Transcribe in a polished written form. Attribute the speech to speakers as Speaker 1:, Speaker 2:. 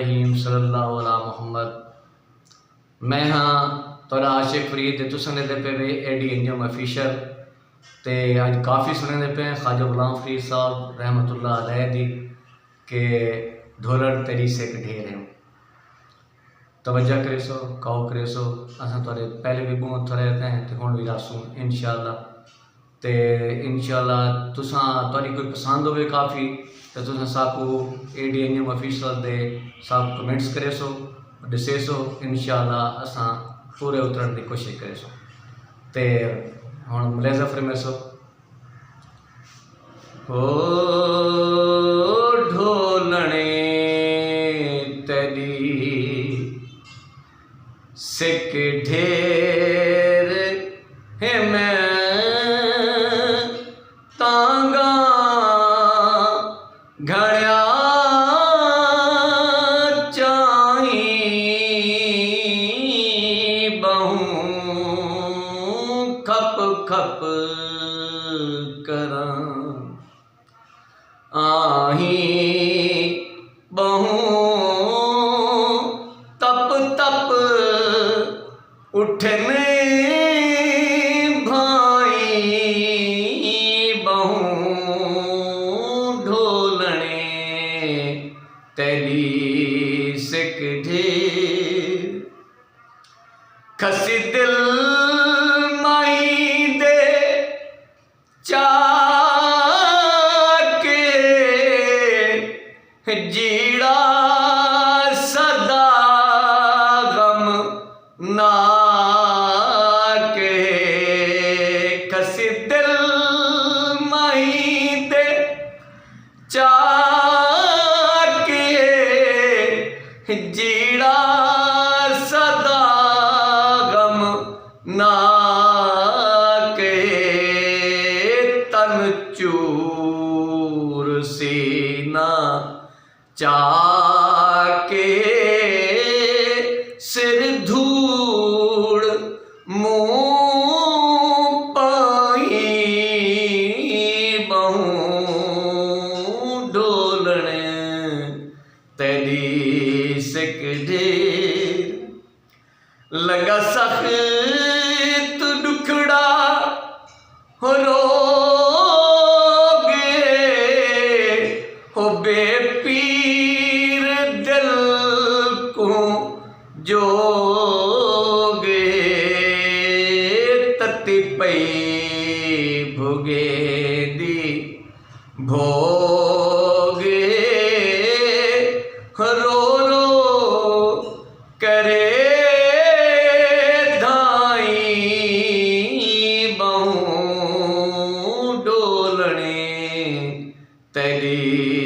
Speaker 1: रहीम सल्लल्लाहु अला मुहम्मद। मैं हाँ थोड़ा आशिक फरीद ते तुस सुनते पे वे एडी इंजम ऑफिशियल ते अज काफ़ी सुनते पे ख्वाजा गुलाम फरीद साहब रहमतुल्लाह अलैह दी के धोलड़ तेरी सिक ढेर है। तवज्जो करे सो काओ करे सो असां थोड़े पहले भी बहुत थोड़े हैं तो हुण भी रासूं इंशाअल्लाह तुसां थोड़ी कोई पसंद होवे काफ़ी तो तुसां साकू एडी इंजम ऑफिशियल दे साकू कमेंट्स करे सो दसे सो इंशाअल्लाह असां पूरे उतरण की कोशिश करे सो। ते हुण मुलाज़ा फरमे सो हो ढोलणे तेरी सिक ढेर है मैं तांगा घड़िया चाही बहु खप खप करां आही बहु तप तप उठने भाई बहु ढोलने तेरी सिक ढेर खसी दिल माही दे चाके जीड़ा सदा गम ना के खसी दिल माही दे चाके जीड़ा सदा गम ना के तन चूर सीना चाके सिर धूड़ मुँह पाई बहु ढोलने तेरी सिक ढेर लगा सख्त दुखड़ा हो रोगे हो बेपीर दिल को जोगे तती पई भोगे दी भोगे रो रो करे तेरी